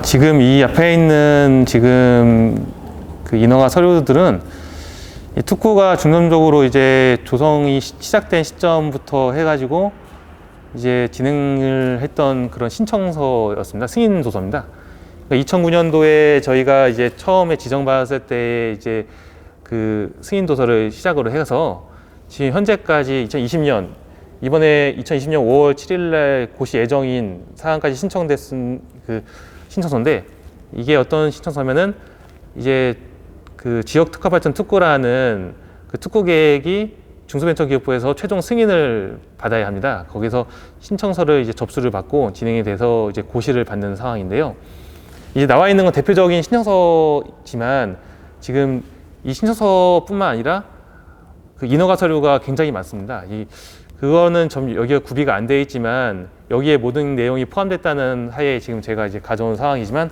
지금 이 앞에 있는 지금 그 인허가 서류들은 이 특구가 중점적으로 이제 조성이 시작된 시점부터 해가지고 이제 진행을 했던 그런 신청서였습니다. 승인 도서입니다. 그러니까 2009년도에 저희가 이제 처음에 지정받았을 때 이제 그 승인 도서를 시작으로 해서 지금 현재까지 2020년 이번에 2020년 5월 7일 날 고시 예정인 사항까지 신청됐은 그 신청서인데, 이게 어떤 신청서면은 이제 그 지역 특화 발전 특구라는 그 특구 계획이 중소벤처기업부에서 최종 승인을 받아야 합니다. 거기서 신청서를 이제 접수를 받고 진행이 돼서 이제 고시를 받는 상황인데요. 이제 나와 있는 건 대표적인 신청서지만 지금 이 신청서뿐만 아니라 그 인허가 서류가 굉장히 많습니다. 그거는 좀 여기가 구비가 안 되어 있지만 여기에 모든 내용이 포함됐다는 하에 지금 제가 이제 가져온 상황이지만,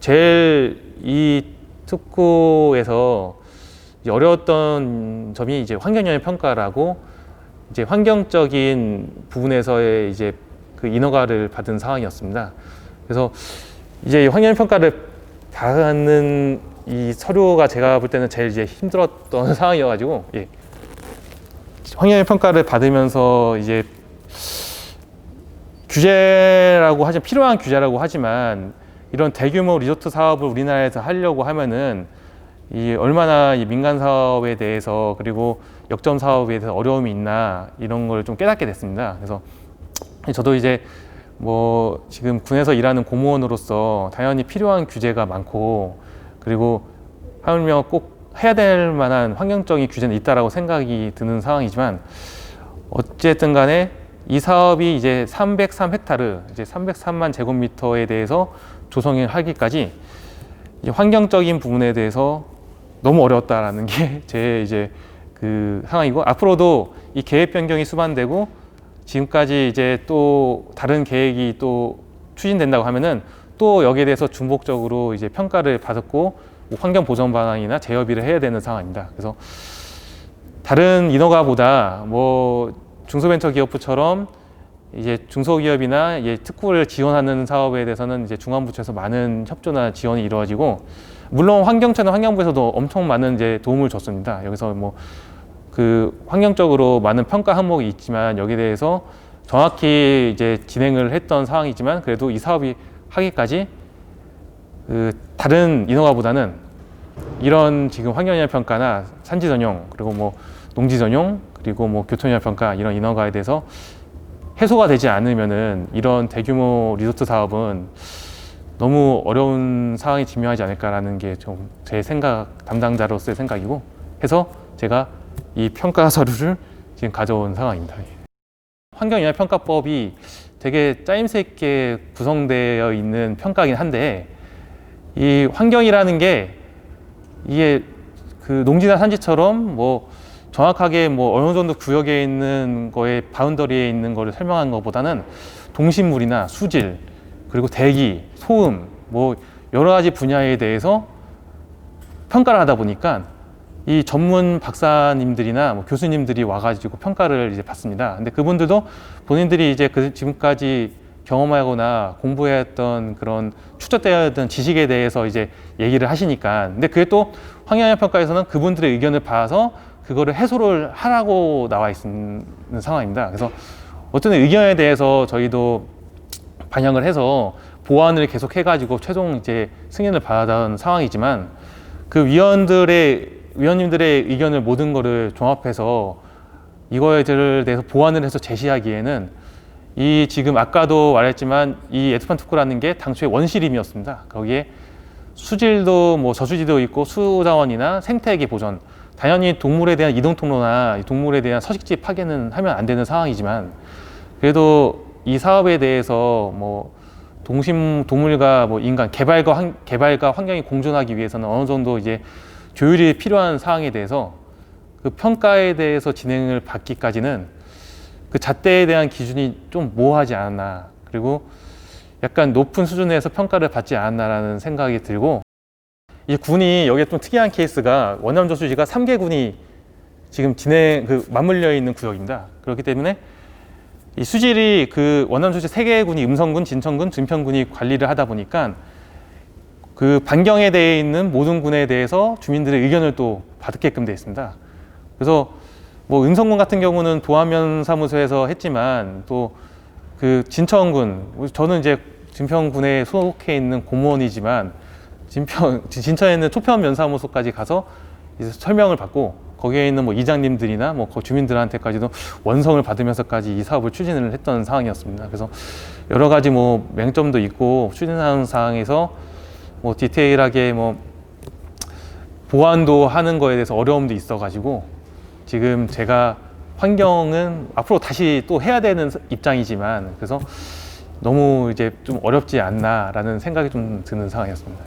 제일 이 특구에서 어려웠던 점이 이제 환경영향 평가라고 이제 환경적인 부분에서의 이제 그 인허가를 받은 상황이었습니다. 그래서 이제 환경영향 평가를 받는 이 서류가 제가 볼 때는 제일 이제 힘들었던 상황이어가지고, 예. 환경영향 평가를 받으면서 이제 규제라고 하지만 필요한 규제라고 하지만 이런 대규모 리조트 사업을 우리나라에서 하려고 하면은 이 얼마나 이 민간 사업에 대해서 그리고 역점 사업에 대해서 어려움이 있나 이런 걸 좀 깨닫게 됐습니다. 그래서 저도 이제 뭐 지금 군에서 일하는 공무원으로서 당연히 필요한 규제가 많고, 그리고 하물며 꼭 해야 될 만한 환경적인 규제는 있다라고 생각이 드는 상황이지만, 어쨌든 간에 이 사업이 이제 303헥타르, 이제 303만 제곱미터에 대해서 조성을 하기까지 환경적인 부분에 대해서 너무 어려웠다라는 게 제 이제 그 상황이고, 앞으로도 이 계획 변경이 수반되고 지금까지 이제 또 다른 계획이 또 추진된다고 하면은 또 여기에 대해서 중복적으로 이제 평가를 받았고 환경 보전 방안이나 재협의를 해야 되는 상황입니다. 그래서 다른 인허가보다 뭐 중소벤처기업부처럼 이제 중소기업이나 이제 특구를 지원하는 사업에 대해서는 이제 중앙부처에서 많은 협조나 지원이 이루어지고, 물론 환경처나 환경부에서도 엄청 많은 이제 도움을 줬습니다. 여기서 뭐 그 환경적으로 많은 평가 항목이 있지만 여기에 대해서 정확히 이제 진행을 했던 상황이지만, 그래도 이 사업이 하기까지 그 다른 인허가보다는 이런 지금 환경영향 평가나 산지 전용, 그리고 뭐 농지 전용, 그리고 뭐 교통영향 평가 이런 인허가에 대해서 해소가 되지 않으면은 이런 대규모 리조트 사업은 너무 어려운 상황이 직면하지 않을까라는 게 좀 제 생각, 담당자로서의 생각이고 해서 제가 이 평가 서류를 지금 가져온 상황입니다. 환경영향평가법이 되게 짜임새 있게 구성되어 있는 평가긴 한데, 이 환경이라는 게 이게 그 농지나 산지처럼 뭐 정확하게 뭐 어느 정도 구역에 있는 거에 바운더리에 있는 거를 설명하는 것보다는 동식물이나 수질, 그리고 대기, 소음, 뭐 여러 가지 분야에 대해서 평가를 하다 보니까 이 전문 박사님들이나 뭐 교수님들이 와가지고 평가를 이제 받습니다. 근데 그분들도 본인들이 이제 지금까지 경험하거나 공부했던 그런 축적되었던 지식에 대해서 이제 얘기를 하시니까, 근데 그게 또 환경영향 평가에서는 그분들의 의견을 봐서 그거를 해소를 하라고 나와 있는 상황입니다. 그래서 어떤 의견에 대해서 저희도 반영을 해서 보완을 계속 해가지고 최종 이제 승인을 받아온 상황이지만, 그 위원님들의 의견을 모든 거를 종합해서 이거에 대해서 보완을 해서 제시하기에는 이 지금 아까도 말했지만 이 에스판 특구라는 게 당초에 원시림이었습니다. 거기에 수질도 뭐 저수지도 있고 수자원이나 생태계 보전, 당연히 동물에 대한 이동 통로나 동물에 대한 서식지 파괴는 하면 안 되는 상황이지만, 그래도 이 사업에 대해서 뭐 동물과 뭐 인간 개발과 환경이 공존하기 위해서는 어느 정도 이제 조율이 필요한 사항에 대해서 그 평가에 대해서 진행을 받기까지는 그 잣대에 대한 기준이 좀 모호하지 않았나, 그리고 약간 높은 수준에서 평가를 받지 않았나라는 생각이 들고, 이 군이 여기에 좀 특이한 케이스가 원남저수지가 3개 군이 지금 맞물려 있는 구역입니다. 그렇기 때문에 이 수질이 그 원남저수지 3개 군이 음성군, 진천군, 증평군이 관리를 하다 보니까 그 반경에 대해 있는 모든 군에 대해서 주민들의 의견을 또 받게끔 되어 있습니다. 그래서 뭐 은성군 같은 경우는 도안면 사무소에서 했지만 또 그 진천군, 저는 이제 진평군에 속해 있는 공무원이지만 진천에 있는 초평 면사무소까지 가서 이제 설명을 받고 거기에 있는 뭐 이장님들이나 뭐 그 주민들한테까지도 원성을 받으면서까지 이 사업을 추진을 했던 상황이었습니다. 그래서 여러 가지 뭐 맹점도 있고 추진하는 상황에서 뭐 디테일하게 뭐 보완도 하는 거에 대해서 어려움도 있어가지고 지금 제가 환경은 앞으로 다시 또 해야 되는 입장이지만 그래서 너무 이제 좀 어렵지 않나라는 생각이 좀 드는 상황이었습니다.